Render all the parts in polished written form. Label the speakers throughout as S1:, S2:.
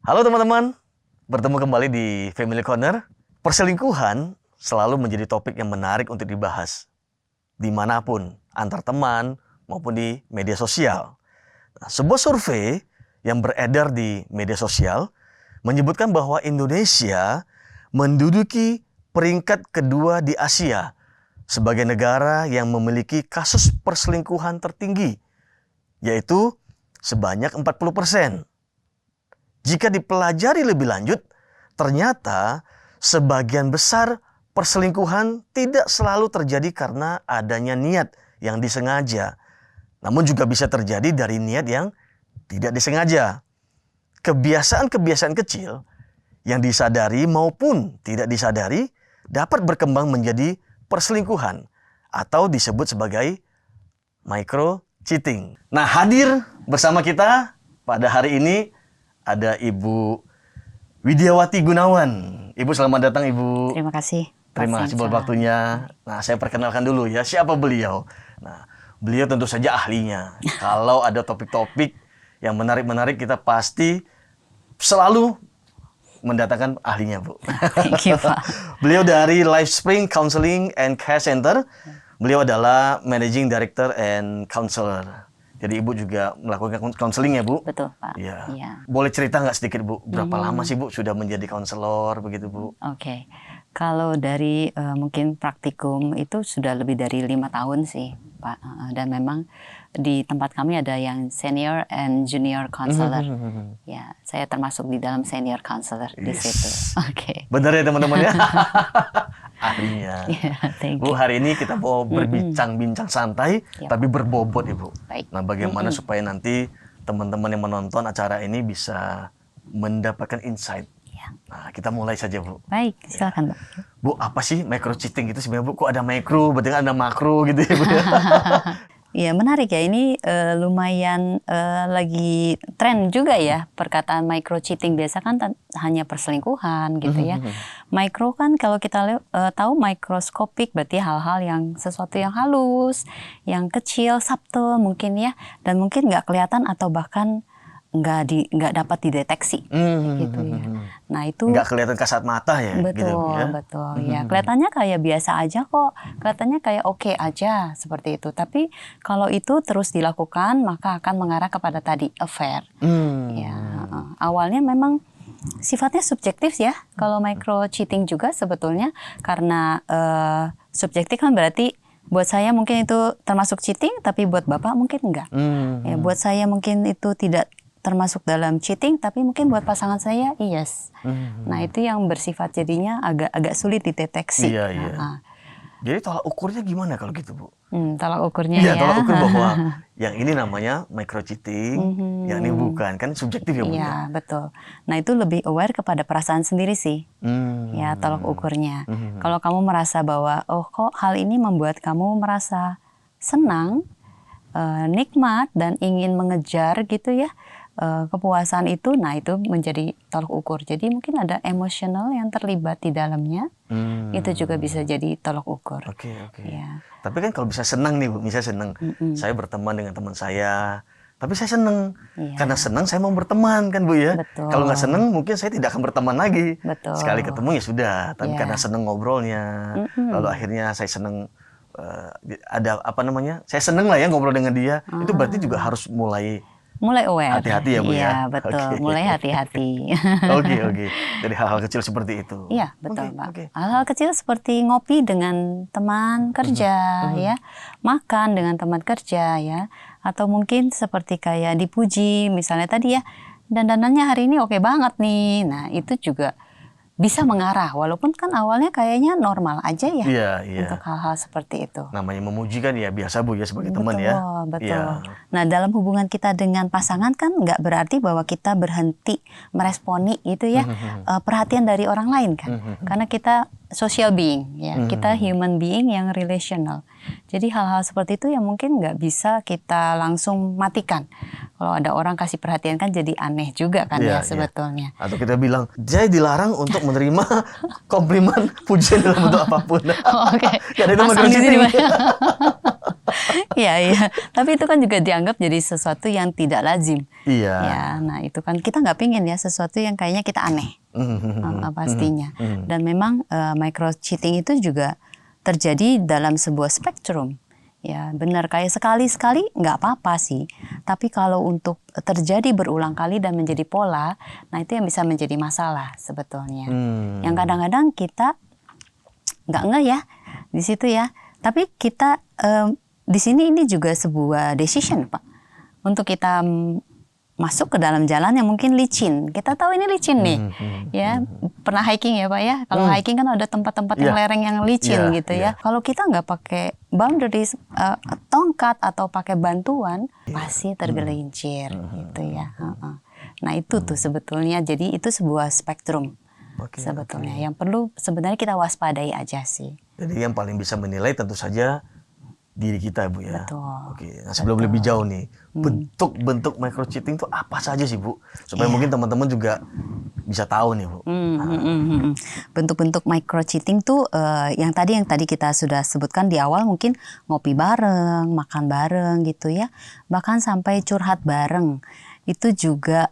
S1: Halo teman-teman, bertemu kembali di Family Corner. Perselingkuhan selalu menjadi topik yang menarik untuk dibahas dimanapun, antar teman maupun di media sosial. Nah, sebuah survei yang beredar di media sosial menyebutkan bahwa Indonesia menduduki peringkat kedua di Asia sebagai negara yang memiliki kasus perselingkuhan tertinggi, yaitu sebanyak 40%. Jika dipelajari lebih lanjut, ternyata sebagian besar perselingkuhan tidak selalu terjadi karena adanya niat yang disengaja, namun juga bisa terjadi dari niat yang tidak disengaja. Kebiasaan-kebiasaan kecil yang disadari maupun tidak disadari dapat berkembang menjadi perselingkuhan atau disebut sebagai micro cheating. Nah, hadir bersama kita pada hari ini ada Ibu Widiawati Gunawan. Ibu, selamat datang, Ibu.
S2: Terima kasih.
S1: Terima kasih buat waktunya. Nah, saya perkenalkan dulu ya, siapa beliau. Nah, beliau tentu saja ahlinya. Kalau ada topik-topik yang menarik-menarik, kita pasti selalu mendatangkan ahlinya, Bu.
S2: Thank you, Pak.
S1: Beliau dari LifeSpring Counseling and Care Center. Beliau adalah Managing Director and Counselor. Jadi Ibu juga melakukan konseling ya, Bu?
S2: Betul, Pak.
S1: Iya.
S2: Ya.
S1: Boleh cerita nggak sedikit, Bu? Berapa lama sih, Bu, sudah menjadi konselor begitu, Bu?
S2: Oke. Kalau dari mungkin praktikum itu sudah lebih dari 5 tahun sih, Pak. Dan memang di tempat kami ada yang senior and junior counselor. Ya, saya termasuk di dalam senior counselor di situ. Oke.
S1: Benar ya, teman-teman ya? Ahlinya.
S2: Yeah, thank
S1: Bu,
S2: you.
S1: hari ini kita mau berbincang-bincang santai,
S2: Yep.
S1: tapi berbobot, Ibu.
S2: Baik.
S1: Nah, bagaimana supaya nanti teman-teman yang menonton acara ini bisa mendapatkan insight.
S2: Ya.
S1: Nah, kita mulai saja, Bu.
S2: Baik, silakan, Pak.
S1: Bu, apa sih micro cheating itu sebenarnya, Bu? Kok ada micro, berarti kan ada makro gitu ya, Bu?
S2: Iya, menarik ya. Ini lumayan lagi tren juga ya perkataan micro cheating. Biasa kan hanya perselingkuhan gitu ya. Micro kan kalau kita tahu mikroskopik, berarti hal-hal yang sesuatu yang halus, yang kecil, subtle mungkin ya, dan mungkin nggak kelihatan atau bahkan nggak dapat dideteksi gitu ya. Nah itu
S1: nggak kelihatan kasat mata ya,
S2: betul,
S1: gitu, ya?
S2: betul. Ya, kelihatannya kayak biasa aja kok, kelihatannya kayak oke aja seperti itu. Tapi kalau itu terus dilakukan, maka akan mengarah kepada tadi affair. Ya, awalnya memang sifatnya subjektif ya. Kalau micro cheating juga sebetulnya karena subjektif kan berarti buat saya mungkin itu termasuk cheating, tapi buat Bapak mungkin enggak. Ya, buat saya mungkin itu tidak termasuk dalam cheating, tapi mungkin buat pasangan saya yes. Nah itu yang bersifat jadinya agak sulit dideteksi.
S1: Iya, iya. Jadi tolak ukurnya gimana kalau gitu, Bu?
S2: Tolak ukurnya
S1: Iya,
S2: ya.
S1: tolak ukur bahwa yang ini namanya micro cheating, yang ini bukan, kan subjektif ya, Bu?
S2: Iya, betul. Nah itu lebih aware kepada perasaan sendiri sih. Ya, tolak ukurnya. Kalau kamu merasa bahwa oh kok hal ini membuat kamu merasa senang, nikmat dan ingin mengejar gitu ya. Kepuasan itu, nah itu menjadi tolak ukur. Jadi mungkin ada emosional yang terlibat di dalamnya, itu juga bisa jadi tolak ukur.
S1: Oke.
S2: Ya.
S1: Tapi kan kalau bisa senang nih, Bu, misalnya senang, saya berteman dengan teman saya, tapi saya senang, karena senang saya mau berteman kan, Bu ya.
S2: Betul.
S1: Kalau nggak senang mungkin saya tidak akan berteman lagi.
S2: Betul.
S1: Sekali ketemu ya sudah, tapi karena senang ngobrolnya, lalu akhirnya saya senang ada apa namanya, saya senang lah ya ngobrol dengan dia, itu berarti juga harus mulai
S2: aware.
S1: hati-hati ya, Bu ya?
S2: Iya, betul.
S1: Oke.
S2: Mulai hati-hati.
S1: Oke. Dari hal-hal kecil seperti itu.
S2: Iya, betul, Pak.
S1: Oke.
S2: Hal-hal kecil seperti ngopi dengan teman kerja, ya, makan dengan teman kerja, ya, atau mungkin seperti kayak dipuji, misalnya tadi ya, dandanannya hari ini oke banget nih. Nah, itu juga bisa mengarah, walaupun kan awalnya kayaknya normal aja ya,
S1: Iya.
S2: untuk hal-hal seperti itu.
S1: Namanya memuji kan ya biasa, Bu ya, sebagai teman ya.
S2: Betul.
S1: Iya.
S2: Nah, dalam hubungan kita dengan pasangan kan nggak berarti bahwa kita berhenti meresponi itu ya perhatian dari orang lain kan. Karena kita social being ya, kita human being yang relational. Jadi hal-hal seperti itu yang mungkin nggak bisa kita langsung matikan. Kalau ada orang kasih perhatian kan jadi aneh juga kan ya sebetulnya.
S1: Atau kita bilang, saya dilarang untuk menerima komplimen pujian dalam bentuk apapun.
S2: Oke.
S1: Karena itu
S2: Pasang di sini, Pak. Iya, iya. Tapi itu kan juga dianggap jadi sesuatu yang tidak lazim.
S1: Iya.
S2: Ya, nah itu kan kita nggak pingin ya sesuatu yang kayaknya kita aneh. Pastinya. Dan memang micro cheating itu juga terjadi dalam sebuah spektrum. Ya benar, kayak sekali-sekali nggak apa-apa sih. Tapi kalau untuk terjadi berulang kali dan menjadi pola, nah itu yang bisa menjadi masalah sebetulnya. Yang kadang-kadang kita nggak ngeh ya di situ ya. Tapi kita di sini ini juga sebuah decision, Pak, untuk kita masuk ke dalam jalan yang mungkin licin. Kita tahu ini licin nih, ya. Pernah hiking ya Pak ya? Kalau hiking kan ada tempat-tempat yang lereng yang licin gitu ya. Kalau kita nggak pakai boundaries, tongkat atau pakai bantuan, pasti tergelincir gitu ya. Nah itu tuh sebetulnya, jadi itu sebuah spektrum sebetulnya yang perlu sebenarnya kita waspadai aja sih.
S1: Jadi yang paling bisa menilai tentu saja diri kita, Bu ya.
S2: Betul.
S1: Oke. Nah, sebelum lebih jauh nih, bentuk-bentuk micro cheating itu apa saja sih, Bu? Supaya mungkin teman-teman juga bisa tahu nih, Bu.
S2: Bentuk-bentuk micro cheating tuh yang tadi kita sudah sebutkan di awal, mungkin ngopi bareng, makan bareng gitu ya. Bahkan sampai curhat bareng. Itu juga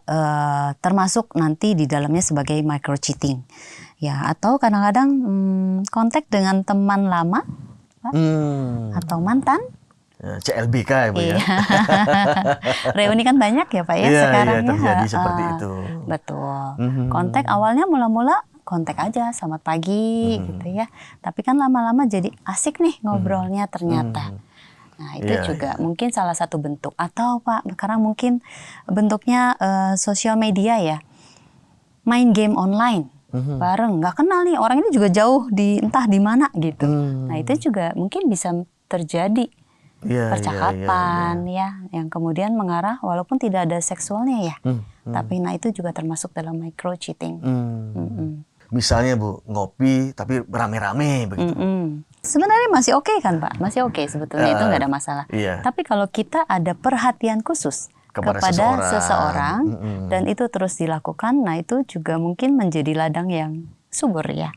S2: termasuk nanti di dalamnya sebagai micro cheating. Ya, atau kadang-kadang kontak dengan teman lama atau mantan.
S1: CLBK ya, Bu ya.
S2: Reuni kan banyak ya Pak ya sekarang ya.
S1: Terjadi seperti itu.
S2: Betul. Kontak awalnya mula-mula kontak aja selamat pagi gitu ya. Tapi kan lama-lama jadi asik nih ngobrolnya ternyata. Nah itu juga mungkin salah satu bentuk. Atau Pak sekarang mungkin bentuknya sosial media ya. Main game online bareng, nggak kenal nih orang ini juga jauh di entah di mana gitu. Nah itu juga mungkin bisa terjadi percakapan ya yang kemudian mengarah walaupun tidak ada seksualnya ya. Tapi nah itu juga termasuk dalam micro cheating.
S1: Misalnya Bu, ngopi tapi rame-rame begitu.
S2: Sebenarnya masih oke kan Pak, masih oke sebetulnya itu nggak ada masalah. Tapi kalau kita ada perhatian khusus kepada seseorang dan itu terus dilakukan, nah itu juga mungkin menjadi ladang yang subur ya.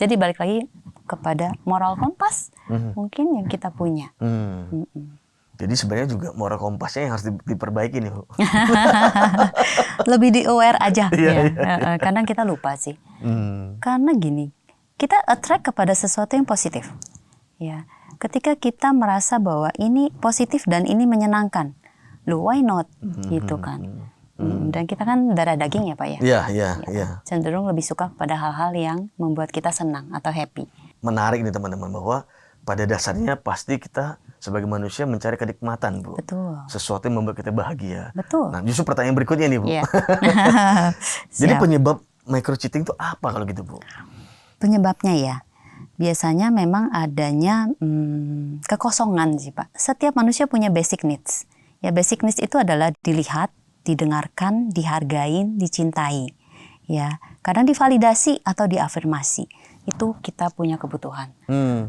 S2: Jadi balik lagi kepada moral kompas mungkin yang kita punya.
S1: Jadi sebenarnya juga moral kompasnya yang harus diperbaiki nih, Bu.
S2: Lebih di aware aja ya. Kadang kita lupa sih. Karena gini, kita attract kepada sesuatu yang positif. Ya, ketika kita merasa bahwa ini positif dan ini menyenangkan, loh why not gitu kan. Dan kita kan darah daging ya Pak ya.
S1: Iya.
S2: Cenderung lebih suka pada hal-hal yang membuat kita senang atau happy.
S1: Menarik nih teman-teman bahwa pada dasarnya pasti kita sebagai manusia mencari kenikmatan, Bu.
S2: Betul.
S1: Sesuatu yang membuat kita bahagia.
S2: Betul.
S1: Nah, justru pertanyaan berikutnya nih, Bu. Jadi penyebab micro cheating itu apa kalau gitu, Bu?
S2: Penyebabnya ya, biasanya memang adanya kekosongan sih Pak. Setiap manusia punya basic needs. Ya basic needs itu adalah dilihat, didengarkan, dihargain, dicintai. Ya, kadang divalidasi atau diafirmasi. Itu kita punya kebutuhan.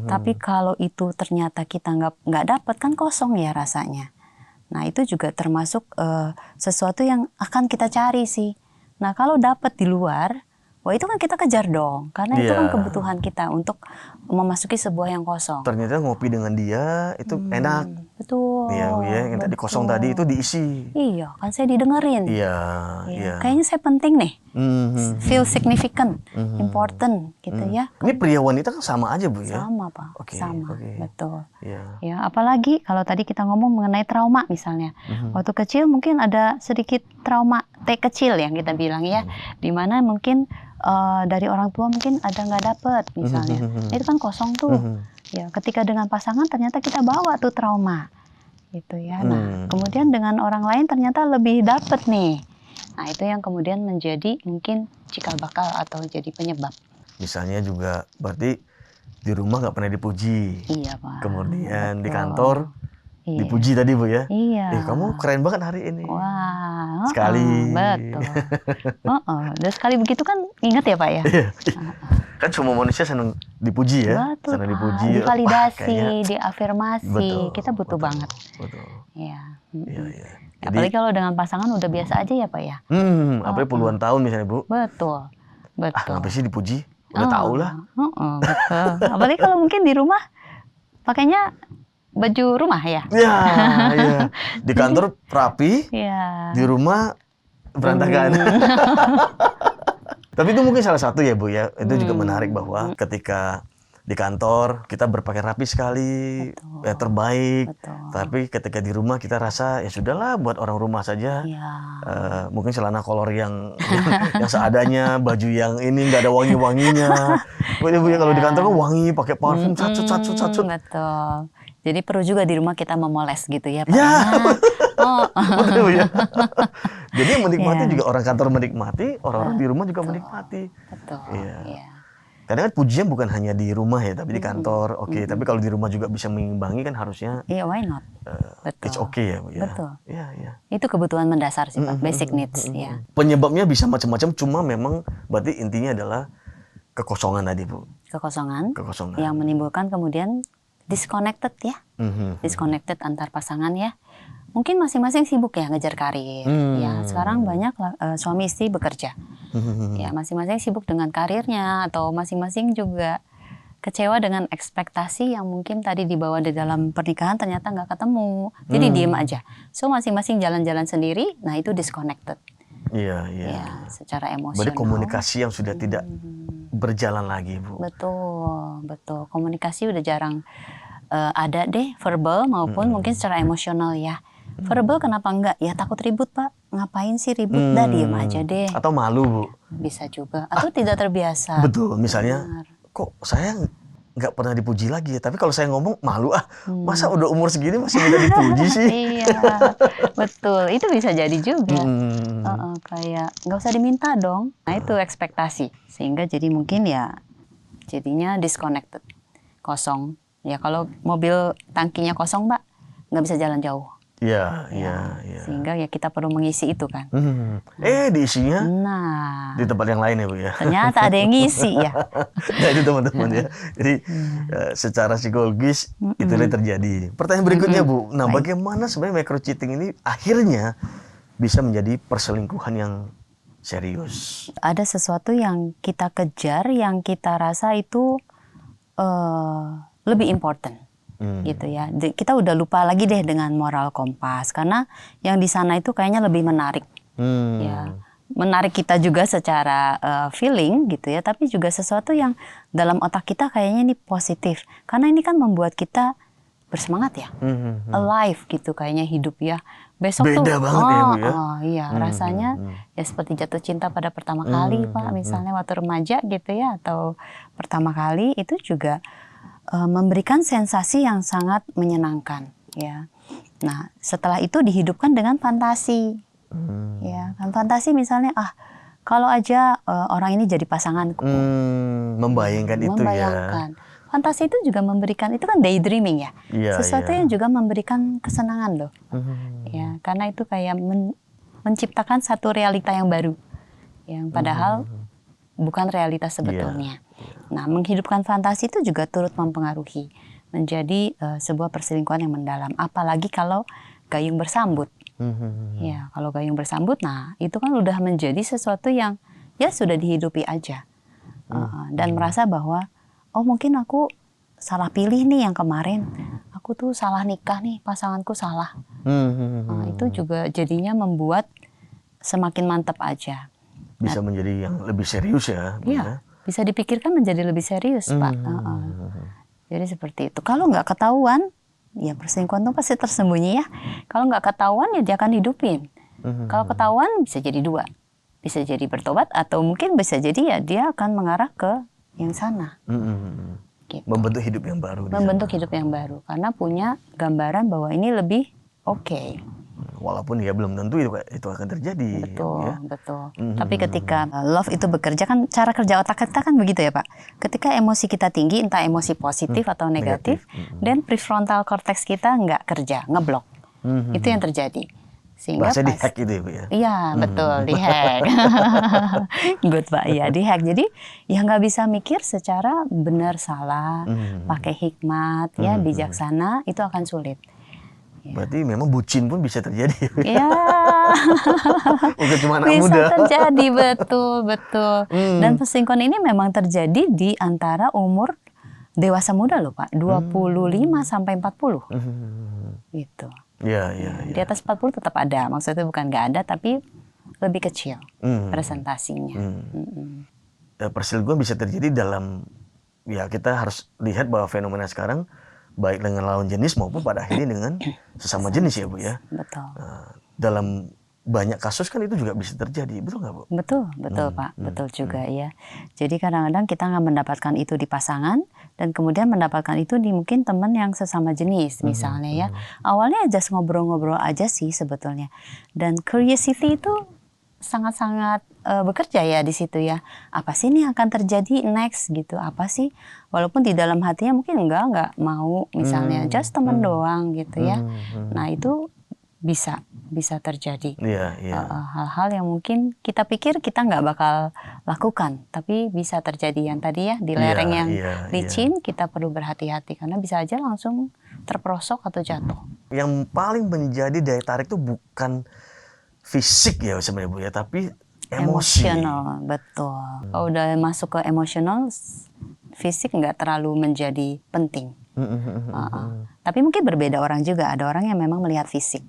S2: Tapi kalau itu ternyata kita nggak dapat kan kosong ya rasanya. Nah itu juga termasuk sesuatu yang akan kita cari sih. Nah kalau dapat di luar, wah itu kan kita kejar dong. Karena itu kan kebutuhan kita untuk memasuki sebuah yang kosong.
S1: Ternyata ngopi dengan dia itu enak.
S2: Betul.
S1: Iya, yang tadi kosong tadi itu diisi.
S2: Iya, kan saya didengerin.
S1: Iya.
S2: Kayaknya saya penting nih. Feel significant, important gitu ya.
S1: Ini pria wanita kan sama aja, Bu ya?
S2: Sama Pak, sama. Betul.
S1: Iya.
S2: Ya, apalagi kalau tadi kita ngomong mengenai trauma misalnya. Waktu kecil mungkin ada sedikit trauma T kecil yang kita bilang ya. Dimana mungkin dari orang tua mungkin ada nggak dapet misalnya. Itu kan kosong tuh. Ya, ketika dengan pasangan ternyata kita bawa tuh trauma. Gitu ya. Nah, kemudian dengan orang lain ternyata lebih dapet nih. Nah, itu yang kemudian menjadi mungkin cikal bakal atau jadi penyebab.
S1: Misalnya juga berarti di rumah nggak pernah dipuji.
S2: Iya, Pak.
S1: Kemudian di kantor dipuji tadi, Bu ya.
S2: Iya.
S1: Kamu keren banget hari ini.
S2: Wah,
S1: sekali.
S2: Betul. Dan sekali begitu kan ingat ya Pak ya.
S1: Kan semua manusia senang dipuji ya.
S2: Betul,
S1: senang dipuji.
S2: Divalidasi, diafirmasi.
S1: Betul,
S2: kita butuh banget.
S1: Betul.
S2: Iya.
S1: Iya.
S2: Apalagi kalau dengan pasangan udah biasa aja ya Pak ya.
S1: Apalagi puluhan tahun misalnya, Bu.
S2: Betul.
S1: Ngapain sih dipuji? Udah tahu lah.
S2: Betul. Apalagi kalau mungkin di rumah pakainya baju rumah ya.
S1: Ya, ya. Di kantor rapi,
S2: Ya.
S1: di rumah berantakan. Tapi itu mungkin salah satu ya Bu ya. Itu juga menarik bahwa ketika di kantor kita berpakaian rapi sekali,
S2: Betul.
S1: ya terbaik.
S2: Betul.
S1: Tapi ketika di rumah kita rasa ya sudahlah buat orang rumah saja.
S2: Ya.
S1: Mungkin celana kolor yang seadanya, baju yang ini nggak ada wangi-wanginya. Bu ya kalau di kantor kan wangi, pakai parfum, cat.
S2: Betul. Jadi perlu juga di rumah kita memoles gitu ya Pak.
S1: Ya.
S2: Oh.
S1: Betul Bu ya. Jadi yang menikmati
S2: Ya.
S1: juga orang kantor menikmati, orang-orang di rumah juga menikmati.
S2: Betul.
S1: Iya.
S2: Iya.
S1: Kadang kan pujian bukan hanya di rumah ya, tapi di kantor. Oke, tapi kalau di rumah juga bisa mengimbangi kan harusnya
S2: Iya, why not? Betul.
S1: it's okay ya Bu ya.
S2: Betul.
S1: Iya, iya.
S2: Itu kebutuhan mendasar sih Pak, basic needs ya.
S1: Penyebabnya bisa macam-macam, cuma memang berarti intinya adalah kekosongan tadi Bu.
S2: Kekosongan
S1: Kekosongan.
S2: yang menimbulkan kemudian disconnected ya.
S1: Mhm.
S2: Disconnected antar pasangan ya. Mungkin masing-masing sibuk ya ngejar karir. Ya, sekarang banyak suami istri bekerja. Ya, masing-masing sibuk dengan karirnya atau masing-masing juga kecewa dengan ekspektasi yang mungkin tadi dibawa di dalam pernikahan ternyata nggak ketemu. Jadi diem aja. So masing-masing jalan-jalan sendiri, nah itu disconnected.
S1: Iya, iya.
S2: Ya, secara emosional.
S1: Berarti komunikasi yang sudah tidak berjalan lagi Bu.
S2: Betul, betul. Komunikasi udah jarang ada deh, verbal maupun mungkin secara emosional ya. Verbal kenapa enggak? Ya takut ribut Pak. Ngapain sih ribut? Dah diem aja deh.
S1: Atau malu Bu.
S2: Bisa juga. Atau tidak terbiasa.
S1: Betul, misalnya
S2: Benar.
S1: kok saya nggak pernah dipuji lagi ya, tapi kalau saya ngomong malu masa udah umur segini masih minta dipuji sih.
S2: Iya, betul. Itu bisa jadi juga. Kayak nggak usah diminta dong. Nah itu ekspektasi. Sehingga jadi mungkin ya jadinya disconnected. Kosong. Ya kalau mobil tangkinya kosong Pak, nggak bisa jalan jauh.
S1: Iya, iya, iya.
S2: Sehingga ya kita perlu mengisi itu kan.
S1: Diisinya
S2: Nah,
S1: di tempat yang lain ya Bu ya.
S2: ternyata ada yang ngisi ya.
S1: Nah itu teman-teman ya. Jadi secara psikologis itu yang terjadi. Pertanyaan berikutnya Bu, nah bagaimana sebenarnya micro cheating ini akhirnya bisa menjadi perselingkuhan yang serius?
S2: Ada sesuatu yang kita kejar, yang kita rasa itu lebih important. Gitu ya. Kita udah lupa lagi deh dengan moral kompas karena yang di sana itu kayaknya lebih menarik. Ya. Menarik kita juga secara feeling gitu ya, tapi juga sesuatu yang dalam otak kita kayaknya ini positif. Karena ini kan membuat kita bersemangat ya. Alive gitu kayaknya hidup ya. Besok
S1: Beda
S2: tuh
S1: banget ya Bu ya.
S2: iya, rasanya ya seperti jatuh cinta pada pertama kali Pak, misalnya waktu remaja gitu ya atau pertama kali itu juga memberikan sensasi yang sangat menyenangkan ya. Nah, setelah itu dihidupkan dengan fantasi. Ya, kan fantasi misalnya kalau aja orang ini jadi pasanganku.
S1: Membayangkan itu ya.
S2: Fantasi itu juga memberikan, itu kan daydreaming ya.
S1: Iya,
S2: Sesuatu
S1: iya.
S2: yang juga memberikan kesenangan loh. Ya, karena itu kayak menciptakan satu realita yang baru. Yang padahal bukan realitas sebetulnya. Nah, menghidupkan fantasi itu juga turut mempengaruhi menjadi sebuah perselingkuhan yang mendalam. Apalagi kalau gayung bersambut. Ya, kalau gayung bersambut, nah itu kan udah menjadi sesuatu yang ya sudah dihidupi aja. Dan merasa bahwa, oh mungkin aku salah pilih nih yang kemarin. Aku tuh salah nikah nih, pasanganku salah. Itu juga jadinya membuat semakin mantap aja.
S1: Bisa menjadi yang lebih serius ya. Bu,
S2: Iya, bisa dipikirkan menjadi lebih serius Pak. Jadi seperti itu. Kalau nggak ketahuan, ya perselingkuhan itu pasti tersembunyi ya. Kalau nggak ketahuan ya dia akan hidupin. Kalau ketahuan bisa jadi dua. Bisa jadi bertobat atau mungkin bisa jadi ya dia akan mengarah ke yang sana. Gitu.
S1: Membentuk hidup yang baru.
S2: Membentuk hidup yang baru. Karena punya gambaran bahwa ini lebih oke.
S1: Walaupun ya belum tentu itu akan terjadi.
S2: Betul,
S1: ya.
S2: betul. Tapi ketika love itu bekerja kan cara kerja otak kita kan begitu ya Pak. Ketika emosi kita tinggi, entah emosi positif atau negatif, dan prefrontal cortex kita nggak kerja, ngeblok. Itu yang terjadi. Sehingga
S1: Bahasa di-hack itu ya Bu ya?
S2: Iya, betul, di-hack. Good Pak, ya di-hack. Jadi ya nggak bisa mikir secara benar salah, pakai hikmat, ya bijaksana, itu akan sulit.
S1: Berarti memang bucin pun bisa terjadi.
S2: Iya.
S1: Bukan cuma anak
S2: Bisa
S1: muda.
S2: terjadi, betul. Dan perselingkuhan ini memang terjadi di antara umur dewasa muda loh Pak, 25 sampai 40 gitu.
S1: Iya.
S2: Di atas 40 tetap ada, maksudnya bukan nggak ada tapi lebih kecil presentasinya.
S1: Perselingkuhan bisa terjadi dalam, ya kita harus lihat bahwa fenomena sekarang baik dengan lawan jenis maupun pada akhirnya dengan sesama jenis ya Bu ya.
S2: Betul.
S1: Dalam banyak kasus kan itu juga bisa terjadi, betul nggak Bu?
S2: Betul Pak, betul juga ya. Jadi kadang-kadang kita nggak mendapatkan itu di pasangan dan kemudian mendapatkan itu di mungkin teman yang sesama jenis misalnya ya. Awalnya just ngobrol-ngobrol aja sih sebetulnya. Dan curiosity itu sangat-sangat bekerja ya di situ ya. Apa sih ini akan terjadi next gitu? Apa sih? Walaupun di dalam hatinya mungkin nggak mau misalnya just teman doang gitu ya. Nah itu bisa terjadi hal-hal yang mungkin kita pikir kita nggak bakal lakukan, tapi bisa terjadi yang tadi ya di lereng yang licin kita perlu berhati-hati karena bisa aja langsung terperosok atau jatuh.
S1: Yang paling menjadi daya tarik itu bukan fisik ya sebenarnya Bu ya, tapi emosi.
S2: Emosional, betul. Kalau udah masuk ke emosional, fisik nggak terlalu menjadi penting. Tapi mungkin berbeda orang juga. Ada orang yang memang melihat fisik.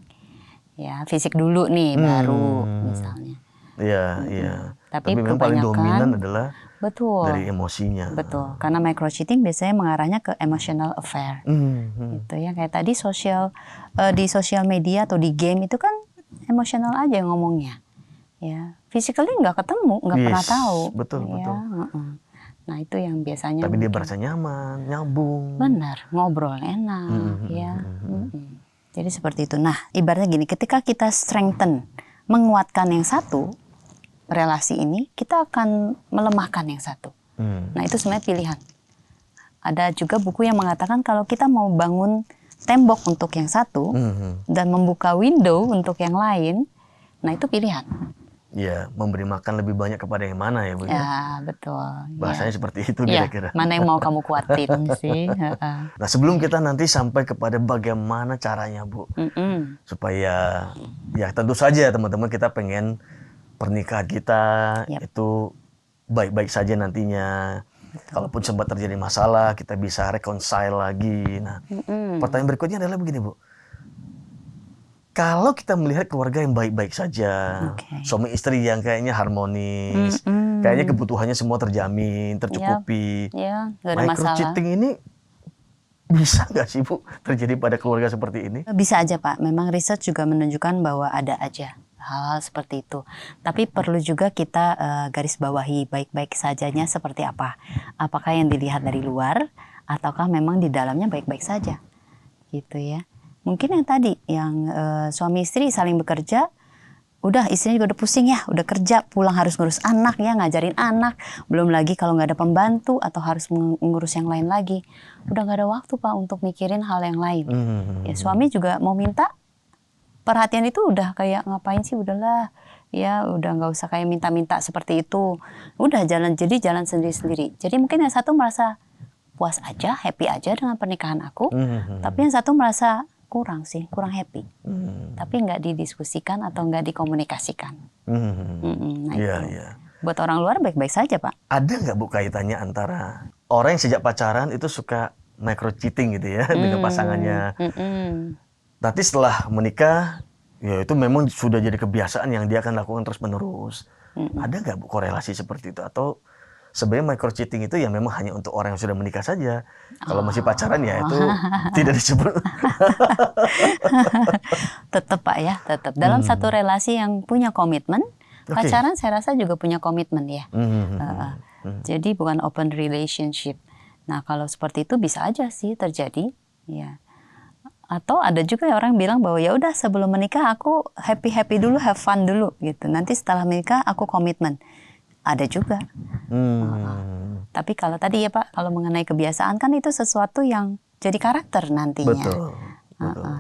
S2: Ya, fisik dulu nih baru misalnya.
S1: Iya.
S2: Tapi
S1: memang paling dominan adalah dari emosinya.
S2: Betul. Karena microcheating biasanya mengarahnya ke emotional affair. Gitu ya. Kayak tadi di sosial media atau di game itu kan emosional aja ngomongnya. Ya, physically nggak ketemu, nggak pernah tahu.
S1: Betul.
S2: Nah itu yang biasanya.
S1: Tapi dia merasa nyaman, nyambung.
S2: Benar, ngobrol enak, ya. Jadi seperti itu. Nah, ibaratnya gini, ketika kita strengthen, menguatkan yang satu, relasi ini, kita akan melemahkan yang satu. Nah, itu sebenarnya pilihan. Ada juga buku yang mengatakan kalau kita mau bangun tembok untuk yang satu, dan membuka window untuk yang lain, nah itu pilihan.
S1: Ya, memberi makan lebih banyak kepada yang mana ya Bu?
S2: Ya, betul.
S1: Bahasanya seperti itu kira-kira.
S2: Mana yang mau kamu kuatin sih.
S1: Nah sebelum kita nanti sampai kepada bagaimana caranya Bu, supaya ya tentu saja teman-teman kita pengen pernikahan kita itu baik-baik saja nantinya. Kalaupun sempat terjadi masalah kita bisa reconcile lagi. Nah pertanyaan berikutnya adalah begini Bu. Kalau kita melihat keluarga yang baik-baik saja, suami istri yang kayaknya harmonis, kayaknya kebutuhannya semua terjamin, tercukupi. Microcheating ini bisa nggak sih Bu terjadi pada keluarga seperti ini?
S2: Bisa aja Pak, memang riset juga menunjukkan bahwa ada aja hal-hal seperti itu. Tapi perlu juga kita garis bawahi baik-baik sajanya seperti apa. Apakah yang dilihat dari luar, ataukah memang di dalamnya baik-baik saja, gitu ya. Mungkin yang tadi, yang suami istri saling bekerja, udah istrinya juga udah pusing ya, udah kerja, pulang harus ngurus anak ya, ngajarin anak. Belum lagi kalau nggak ada pembantu atau harus mengurus yang lain lagi. Udah nggak ada waktu Pak untuk mikirin hal yang lain. Ya suami juga mau minta, perhatian itu udah kayak ngapain sih, udahlah. Ya udah nggak usah kayak minta-minta seperti itu. Udah jalan sendiri-sendiri. Jadi mungkin yang satu merasa puas aja, happy aja dengan pernikahan aku. Tapi yang satu merasa kurang happy. Tapi nggak didiskusikan atau nggak dikomunikasikan. Nah itu. Buat orang luar baik-baik saja Pak.
S1: Ada nggak Bu kaitannya antara orang yang sejak pacaran itu suka micro-cheating gitu ya dengan pasangannya. Nanti setelah menikah, ya itu memang sudah jadi kebiasaan yang dia akan lakukan terus-menerus. Ada nggak Bu korelasi seperti itu? Atau sebenarnya micro-cheating itu ya memang hanya untuk orang yang sudah menikah saja. Kalau masih pacaran ya itu tidak disebut.
S2: Tetap Pak ya, tetap. Dalam satu relasi yang punya komitmen, pacaran saya rasa juga punya komitmen ya. Jadi bukan open relationship. Nah kalau seperti itu bisa aja sih terjadi. Ya. Atau ada juga orang bilang bahwa ya udah sebelum menikah aku happy dulu, have fun dulu gitu. Nanti setelah menikah aku komitmen. Ada juga. Tapi kalau tadi ya Pak, kalau mengenai kebiasaan kan itu sesuatu yang jadi karakter nantinya.
S1: Betul.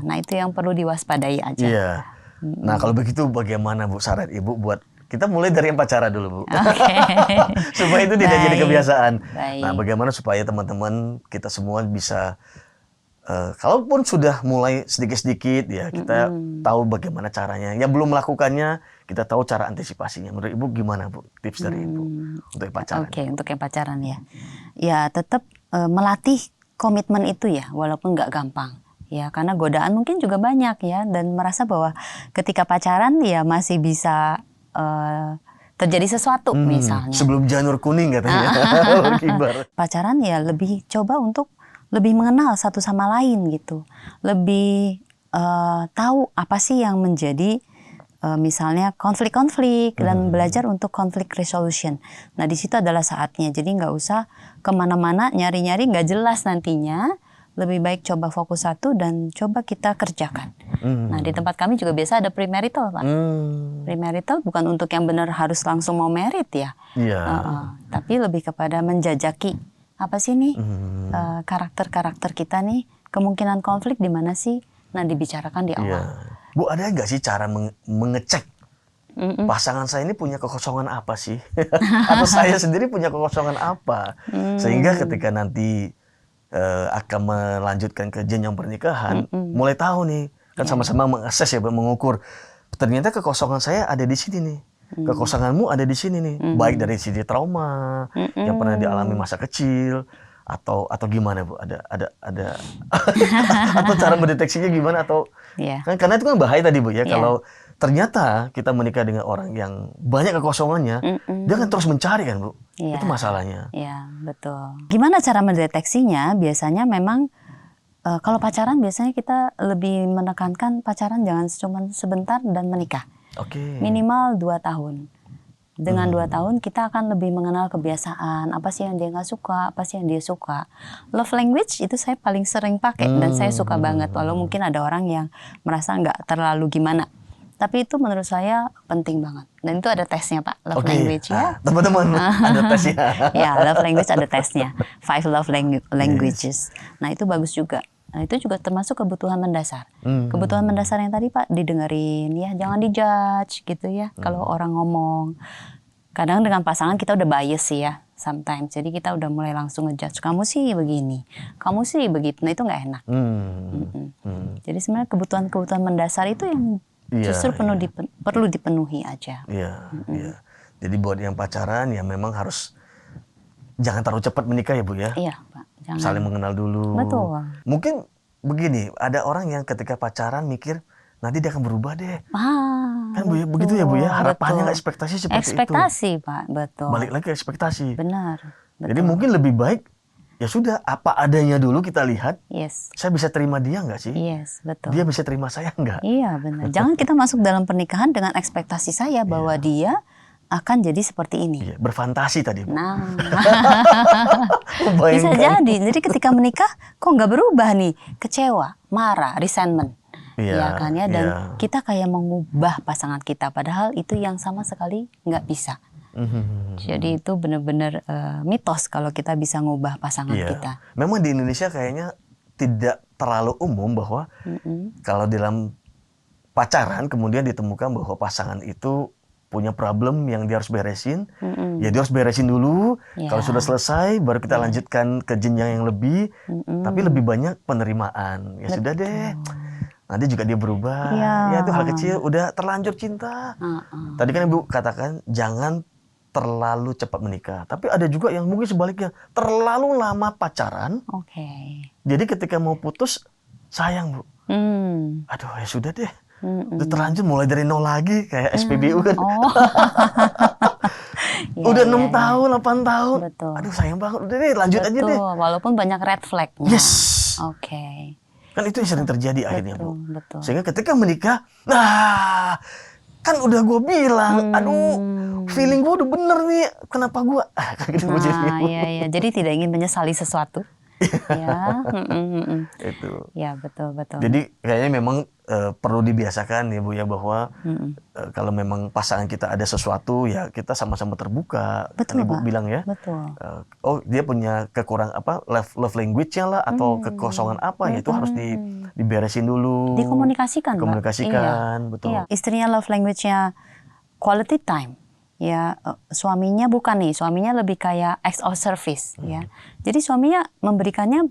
S2: Nah itu yang perlu diwaspadai aja.
S1: Iya. Nah kalau begitu bagaimana Bu saran Ibu buat kita mulai dari yang pacaran dulu Bu. Supaya itu tidak jadi kebiasaan. Nah bagaimana supaya teman-teman kita semua bisa kalaupun sudah mulai sedikit-sedikit ya kita tahu bagaimana caranya. Yang belum melakukannya kita tahu cara antisipasinya. Menurut Ibu gimana Bu tips dari Ibu untuk yang pacaran?
S2: Untuk yang pacaran ya. Ya tetap melatih komitmen itu ya, walaupun nggak gampang. Ya, karena godaan mungkin juga banyak ya, dan merasa bahwa ketika pacaran ya masih bisa terjadi sesuatu misalnya.
S1: Sebelum janur kuning katanya berkibar.
S2: Pacaran ya lebih coba untuk lebih mengenal satu sama lain gitu. Lebih tahu apa sih yang menjadi misalnya konflik-konflik dan belajar untuk conflict resolution. Nah, di situ adalah saatnya. Jadi nggak usah kemana-mana nyari-nyari nggak jelas nantinya. Lebih baik coba fokus satu dan coba kita kerjakan. Nah, di tempat kami juga biasa ada premarital, Pak. Premarital bukan untuk yang benar harus langsung mau merit ya. Tapi lebih kepada menjajaki apa sih nih karakter-karakter kita nih, kemungkinan konflik di mana sih? Nah, dibicarakan di awal.
S1: Bu, ada nggak sih cara mengecek pasangan saya ini punya kekosongan apa sih? Atau saya sendiri punya kekosongan apa? Sehingga ketika nanti akan melanjutkan ke jenjang pernikahan, mulai tahu nih, kan sama-sama mengakses ya, mengukur. Ternyata kekosongan saya ada di sini nih. Kekosonganmu ada di sini nih. Baik dari sisi trauma yang pernah dialami masa kecil, atau gimana Bu? Ada atau cara mendeteksinya gimana, atau kan karena itu kan bahaya tadi Bu ya, kalau ternyata kita menikah dengan orang yang banyak kekosongannya, dia kan terus mencari kan Bu. Itu masalahnya.
S2: Iya, betul. Gimana cara mendeteksinya? Biasanya memang kalau pacaran biasanya kita lebih menekankan pacaran jangan cuma sebentar dan menikah. Minimal 2 tahun. Dengan 2 tahun kita akan lebih mengenal kebiasaan, apa sih yang dia nggak suka, apa sih yang dia suka. Love language itu saya paling sering pakai dan saya suka banget. Walau mungkin ada orang yang merasa nggak terlalu gimana. Tapi itu menurut saya penting banget. Dan itu ada tesnya Pak, love language ya.
S1: Teman-teman, ada tesnya.
S2: Ya, love language ada tesnya. 5 love languages. Nah, itu bagus juga. Nah, itu juga termasuk kebutuhan mendasar. Kebutuhan mendasar yang tadi Pak, didengerin ya, jangan dijudge gitu ya. Kalau orang ngomong, kadang dengan pasangan kita udah bias sih ya, sometimes. Jadi kita udah mulai langsung ngejudge, kamu sih begini, kamu sih begitu. Nah, itu nggak enak. Jadi sebenarnya kebutuhan mendasar itu yang justru perlu dipenuhi aja.
S1: Jadi buat yang pacaran ya memang harus jangan terlalu cepat menikah ya Bu ya.
S2: Iya Pak. Jangan.
S1: Saling mengenal dulu.
S2: Betul.
S1: Mungkin begini, ada orang yang ketika pacaran mikir nanti dia akan berubah deh. Kan Bu ya, begitu ya Bu ya. Harapannya ekspektasi seperti itu.
S2: Ekspektasi Pak, betul.
S1: Balik lagi ekspektasi.
S2: Benar. Betul.
S1: Jadi mungkin lebih baik ya sudah, apa adanya dulu kita lihat. Saya bisa terima dia nggak sih?
S2: Betul.
S1: Dia bisa terima saya nggak?
S2: Iya benar. Jangan kita masuk dalam pernikahan dengan ekspektasi saya bahwa dia akan jadi seperti ini.
S1: Berfantasi tadi Bu.
S2: Nah, bisa jadi. Jadi ketika menikah kok nggak berubah nih, kecewa, marah, resentment. Ya kan ya, dan kita kayak mengubah pasangan kita, padahal itu yang sama sekali nggak bisa. Jadi itu benar-benar mitos kalau kita bisa ngubah pasangan kita.
S1: Memang di Indonesia kayaknya tidak terlalu umum bahwa kalau dalam pacaran kemudian ditemukan bahwa pasangan itu punya problem yang dia harus beresin, ya dia harus beresin dulu. Kalau sudah selesai baru kita lanjutkan ke jenjang yang lebih, tapi lebih banyak penerimaan. Ya sudah deh. Nanti juga dia berubah. Ya itu hal kecil, udah terlanjur cinta. Tadi kan Ibu katakan jangan terlalu cepat menikah. Tapi ada juga yang mungkin sebaliknya, terlalu lama pacaran. Jadi ketika mau putus, sayang Bu. Aduh ya sudah deh. Udah terlanjur mulai dari nol lagi, kayak SPBU kan. Udah 6 tahun, 8 tahun.
S2: Betul.
S1: Aduh sayang banget, udah deh lanjut aja deh.
S2: Walaupun banyak red flag-nya.
S1: Kan itu yang sering terjadi akhirnya Bu.
S2: Betul.
S1: Sehingga ketika menikah, nah kan udah gue bilang, aduh feeling gue udah bener nih, kenapa gue gitu.
S2: Iya. Jadi tidak ingin menyesali sesuatu.
S1: Itu.
S2: Ya betul.
S1: Jadi kayaknya memang perlu dibiasakan ya Bu ya, bahwa kalau memang pasangan kita ada sesuatu ya kita sama-sama terbuka.
S2: Betul
S1: Ibu
S2: Pak.
S1: bilang ya.
S2: Betul.
S1: Oh dia punya kekurangan apa, love language-nya lah, atau kekosongan apa, ya itu harus diberesin dulu.
S2: Dikomunikasikan.
S1: Komunikasikan, betul.
S2: Iya. Istrinya love language-nya quality time. Ya, suaminya bukan nih, suaminya lebih kayak acts of service ya. Jadi suaminya memberikannya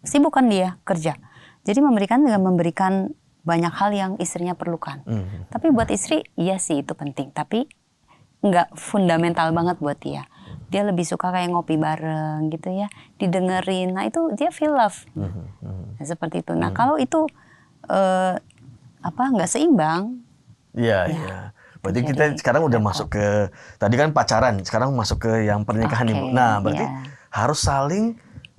S2: sibukan dia kerja. Jadi memberikan dengan memberikan banyak hal yang istrinya perlukan. Tapi buat istri, iya sih itu penting. Tapi nggak fundamental banget buat dia. dia lebih suka kayak ngopi bareng gitu ya, didengerin. Nah itu dia feel love. Nah, seperti itu. Nah kalau itu nggak seimbang.
S1: Iya,
S2: Ya,
S1: iya. Berarti
S2: jadi
S1: kita sekarang udah
S2: repot.
S1: masuk ke, tadi kan pacaran, sekarang masuk ke yang pernikahan nih Bu.
S2: Oke,
S1: Nah berarti
S2: ya.
S1: harus saling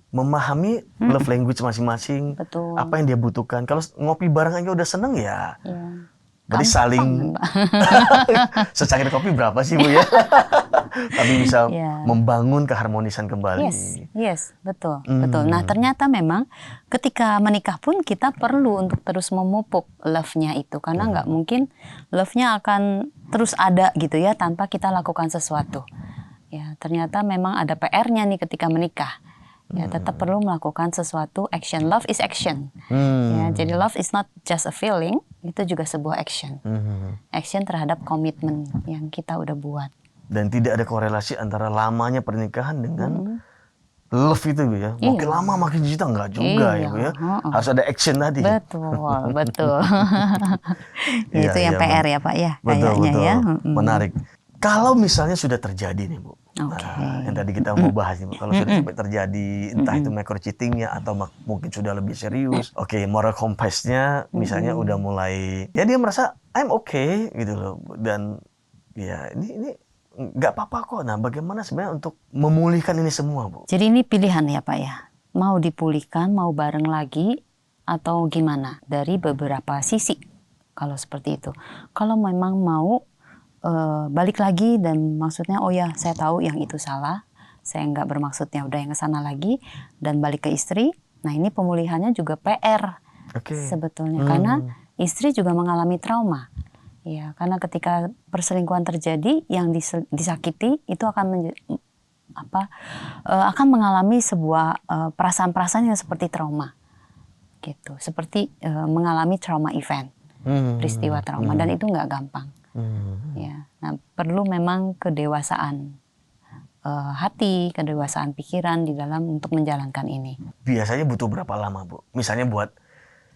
S1: memahami love language masing-masing,
S2: Betul.
S1: apa yang dia butuhkan. Kalau ngopi bareng aja udah seneng ya,
S2: Ya.
S1: berarti
S2: Gampang,
S1: saling
S2: Mbak.
S1: secangkir kopi berapa sih Bu ya? Tapi bisa
S2: Ya.
S1: membangun keharmonisan kembali.
S2: Yes, betul, betul. Nah, ternyata memang ketika menikah pun kita perlu untuk terus memupuk love-nya itu, karena nggak mungkin love-nya akan terus ada gitu ya tanpa kita lakukan sesuatu. Ya, ternyata memang ada PR-nya nih ketika menikah. Ya, tetap perlu melakukan sesuatu action. Love is action. Ya, jadi love is not just a feeling, itu juga sebuah action. Action terhadap komitmen yang kita udah buat.
S1: Dan tidak ada korelasi antara lamanya pernikahan dengan love itu Bu ya. Makin
S2: Iya.
S1: lama makin cinta enggak juga ya
S2: Iya,
S1: Bu ya.
S2: heeh.
S1: Harus ada action tadi.
S2: Betul, betul. Ya,
S1: Iya,
S2: itu yang
S1: iya,
S2: PR ya Pak ya,
S1: Betul,
S2: kayaknya
S1: betul.
S2: ya.
S1: Menarik. Kalau misalnya sudah terjadi nih Bu,
S2: Oke.
S1: nah, yang tadi kita mau bahas nih Bu, kalau sudah sampai terjadi, entah itu micro cheatingnya atau mungkin sudah lebih serius, oke, moral compass-nya misalnya udah mulai, ya dia merasa I'm okay gitu loh, dan ya ini nggak apa-apa kok. Nah, bagaimana sebenarnya untuk memulihkan ini semua Bu?
S2: Jadi ini pilihan ya Pak ya. Mau dipulihkan, mau bareng lagi, atau gimana? Dari beberapa sisi. Kalau seperti itu. Kalau memang mau balik lagi dan maksudnya oh ya saya tahu yang itu salah, saya nggak bermaksudnya udah yang kesana lagi, dan balik ke istri. Nah ini pemulihannya juga PR sebetulnya, karena istri juga mengalami trauma. Ya, karena ketika perselingkuhan terjadi, yang disakiti itu akan akan mengalami sebuah perasaan-perasaan yang seperti trauma, gitu, seperti mengalami trauma event, peristiwa trauma, dan itu nggak gampang. Ya, nah perlu memang kedewasaan hati, kedewasaan pikiran di dalam untuk menjalankan ini.
S1: Biasanya butuh berapa lama Bu? Misalnya buat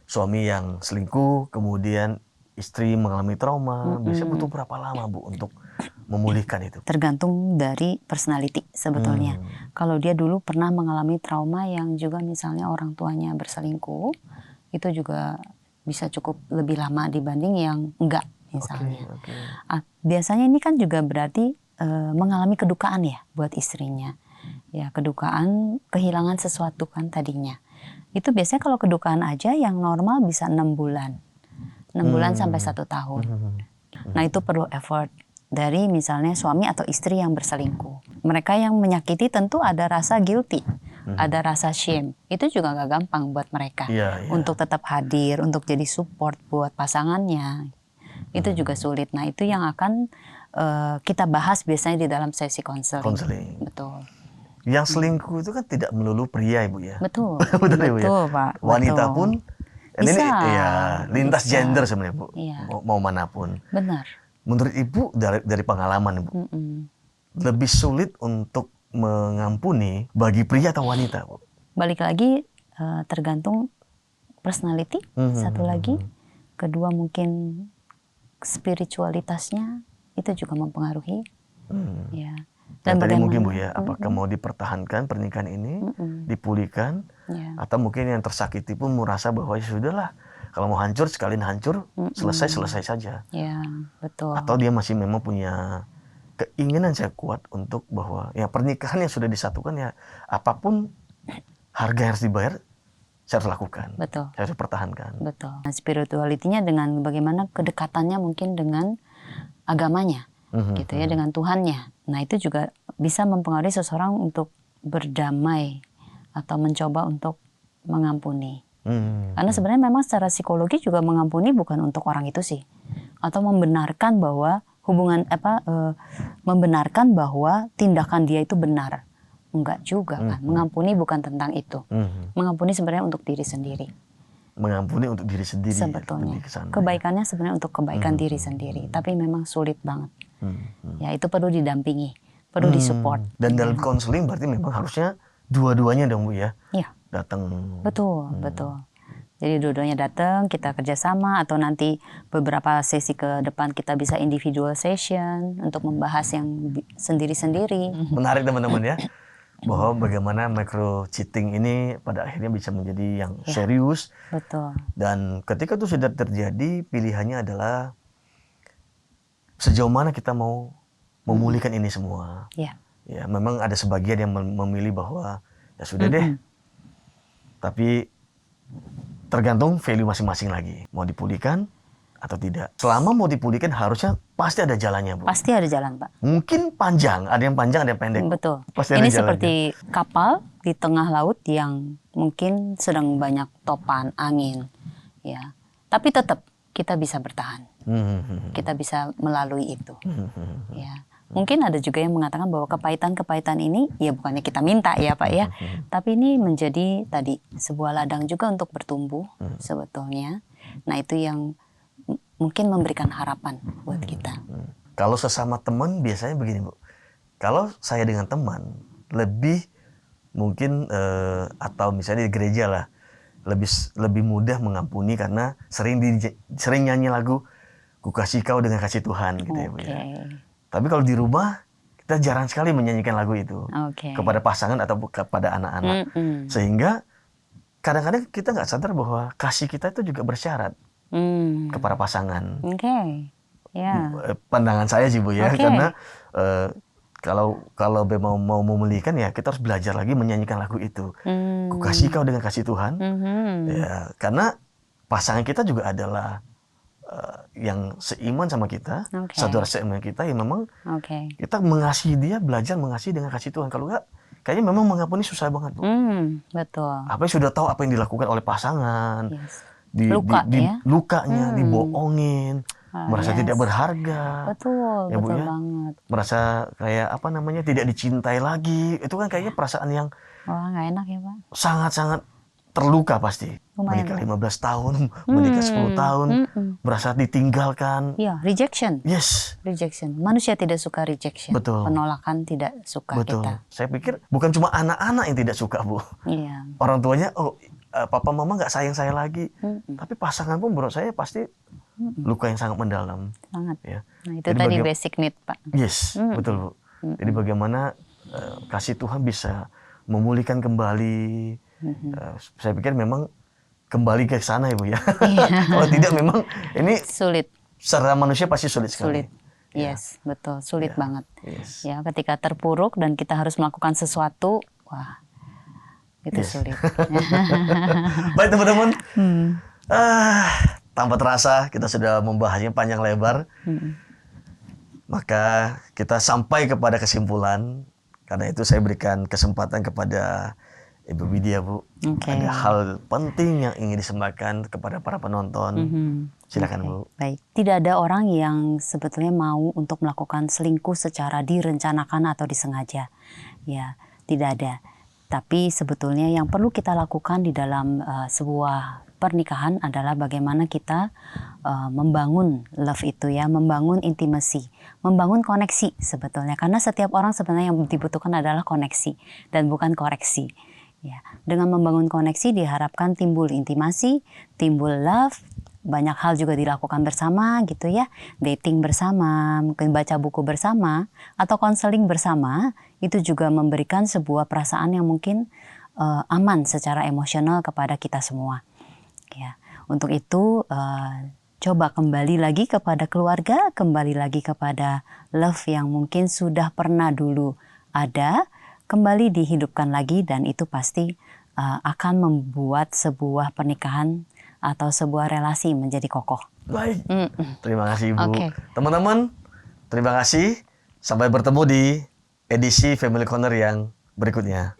S1: suami yang selingkuh, kemudian istri mengalami trauma, biasanya butuh berapa lama Bu untuk memulihkan itu?
S2: Tergantung dari personality sebetulnya. Kalau dia dulu pernah mengalami trauma yang juga misalnya orang tuanya berselingkuh, itu juga bisa cukup lebih lama dibanding yang enggak misalnya. Biasanya ini kan juga berarti mengalami kedukaan ya buat istrinya. Ya, kedukaan, kehilangan sesuatu kan tadinya. Itu biasanya kalau kedukaan aja yang normal bisa 6 bulan. 6 bulan sampai 1 tahun. Nah itu perlu effort dari misalnya suami atau istri yang berselingkuh. Mereka yang menyakiti tentu ada rasa guilty, ada rasa shame. Itu juga gak gampang buat mereka untuk tetap hadir, untuk jadi support buat pasangannya. Itu juga sulit. Nah itu yang akan kita bahas biasanya di dalam sesi konseling. Betul.
S1: Yang selingkuh itu kan tidak melulu pria Ibu ya.
S2: Betul.
S1: Betul ya Bu ya.
S2: Pak.
S1: Wanita
S2: betul.
S1: pun
S2: Bisa.
S1: ini ya lintas
S2: Bisa.
S1: gender sebenarnya Bu.
S2: Iya.
S1: Mau manapun.
S2: Benar.
S1: Menurut Ibu dari pengalaman Ibu, lebih sulit untuk mengampuni bagi pria atau wanita Bu?
S2: Balik lagi tergantung personality, satu lagi. Kedua mungkin spiritualitasnya itu juga mempengaruhi. Ya.
S1: Dan tadi mungkin Bu ya, apakah mau dipertahankan pernikahan ini, dipulihkan, atau mungkin yang tersakiti pun merasa bahwa ya sudahlah, kalau mau hancur sekalian hancur, selesai saja.
S2: Ya, betul.
S1: Atau dia masih memang punya keinginan saya kuat untuk bahwa ya pernikahan yang sudah disatukan ya apapun harga yang harus dibayar, saya harus lakukan.
S2: Betul.
S1: Saya harus pertahankan.
S2: Betul. Nah, spiritualitinya dengan bagaimana kedekatannya mungkin dengan agamanya, gitu ya, dengan Tuhannya. Nah itu juga bisa mempengaruhi seseorang untuk berdamai atau mencoba untuk mengampuni. Karena sebenarnya memang secara psikologi juga mengampuni bukan untuk orang itu sih, atau membenarkan bahwa membenarkan bahwa tindakan dia itu benar. Enggak juga kan. Mengampuni bukan tentang itu. Mengampuni sebenarnya untuk diri sendiri.
S1: Mengampuni untuk diri sendiri.
S2: Sebetulnya.
S1: Ya,
S2: Kebaikannya sebenarnya untuk kebaikan diri sendiri. Tapi memang sulit banget. Ya itu perlu didampingi, perlu disupport.
S1: Dan dalam konseling berarti memang harusnya dua-duanya dong Bu ya?
S2: Iya.
S1: Datang.
S2: Betul, betul. Jadi dua-duanya datang, kita kerjasama, atau nanti beberapa sesi ke depan kita bisa individual session untuk membahas yang sendiri-sendiri.
S1: Menarik teman-teman ya, bahwa bagaimana micro cheating ini pada akhirnya bisa menjadi yang serius.
S2: Betul.
S1: Dan ketika itu sudah terjadi, pilihannya adalah sejauh mana kita mau memulihkan ini semua.
S2: Ya.
S1: Ya, memang ada sebagian yang memilih bahwa ya sudah deh. Tapi tergantung value masing-masing lagi. Mau dipulihkan atau tidak. Selama mau dipulihkan harusnya pasti ada jalannya, Bu.
S2: Pasti ada jalan, Pak.
S1: Mungkin panjang, ada yang panjang, ada yang pendek.
S2: Betul.
S1: Pasti ada
S2: Ini
S1: jalannya.
S2: seperti kapal di tengah laut yang mungkin sedang banyak topan angin, ya. Tapi tetap kita bisa bertahan. Kita bisa melalui itu. Ya. Mungkin ada juga yang mengatakan bahwa kepahitan-kepahitan ini ya bukannya kita minta ya Pak ya, tapi ini menjadi tadi sebuah ladang juga untuk bertumbuh sebetulnya. Nah itu yang mungkin memberikan harapan buat kita.
S1: Kalau sesama teman biasanya begini, Bu. Kalau saya dengan teman lebih mungkin atau misalnya di gereja lah lebih mudah mengampuni karena sering nyanyi lagu Ku kasih kau dengan kasih Tuhan gitu ya Bu ya. Tapi kalau di rumah kita jarang sekali menyanyikan lagu itu kepada pasangan atau kepada anak-anak. Sehingga kadang-kadang kita nggak sadar bahwa kasih kita itu juga bersyarat kepada pasangan. Pandangan saya sih Bu ya, karena kalau mau memulihkan ya kita harus belajar lagi menyanyikan lagu itu. Ku kasih kau dengan kasih Tuhan. Ya, karena pasangan kita juga adalah yang seiman sama kita, saudara seiman kita, yang memang kita mengasihi dia, belajar mengasihi dengan kasih Tuhan. Kalau enggak, kayaknya memang mengampuni susah banget, Bu.
S2: Betul.
S1: Apa yang sudah tahu apa yang dilakukan oleh pasangan,
S2: lukanya,
S1: dibohongin, merasa tidak berharga.
S2: Betul,
S1: ya, Bu,
S2: betul
S1: ya?
S2: banget.
S1: Merasa kayak apa namanya tidak dicintai lagi. Itu kan kayaknya perasaan yang
S2: nggak enak ya Pak.
S1: Sangat-sangat terluka pasti. Menikah 15 tahun, menikah 10 tahun, merasa ditinggalkan.
S2: Iya, rejection.
S1: Yes.
S2: Rejection. Manusia tidak suka rejection.
S1: Betul.
S2: Penolakan tidak suka kita.
S1: Saya pikir bukan cuma anak-anak yang tidak suka, Bu.
S2: Iya.
S1: Orang tuanya, papa mama nggak sayang saya lagi. Tapi pasangan pun menurut saya pasti luka yang sangat mendalam.
S2: Sangat.
S1: Ya.
S2: Nah itu jadi tadi basic need, Pak.
S1: Yes, betul, Bu. Jadi bagaimana kasih Tuhan bisa memulihkan kembali. Saya pikir memang kembali ke sana ya Bu ya. Kalau tidak memang ini
S2: sulit.
S1: Secara manusia pasti sulit sekali.
S2: Sulit. Yes, betul. Sulit banget.
S1: Yes.
S2: Ya, ketika terpuruk dan kita harus melakukan sesuatu, wah, itu sulit.
S1: Baik teman-teman. Tanpa terasa kita sudah membahasnya panjang lebar. Maka kita sampai kepada kesimpulan. Karena itu saya berikan kesempatan kepada Ibu Widya, Bu. Ada hal penting yang ingin disampaikan kepada para penonton. Silakan, Bu.
S2: Baik. Tidak ada orang yang sebetulnya mau untuk melakukan selingkuh secara direncanakan atau disengaja. Ya, tidak ada. Tapi sebetulnya yang perlu kita lakukan di dalam sebuah pernikahan adalah bagaimana kita membangun love itu ya, membangun intimacy, membangun koneksi sebetulnya. Karena setiap orang sebenarnya yang dibutuhkan adalah koneksi dan bukan koreksi. Ya, dengan membangun koneksi diharapkan timbul intimasi, timbul love, banyak hal juga dilakukan bersama gitu ya, dating bersama, mungkin baca buku bersama, atau konseling bersama, itu juga memberikan sebuah perasaan yang mungkin aman secara emosional kepada kita semua. Ya, untuk itu coba kembali lagi kepada keluarga, kembali lagi kepada love yang mungkin sudah pernah dulu ada, kembali dihidupkan lagi, dan itu pasti akan membuat sebuah pernikahan atau sebuah relasi menjadi kokoh.
S1: Baik, terima kasih Ibu. Teman-teman, terima kasih. Sampai bertemu di edisi Family Corner yang berikutnya.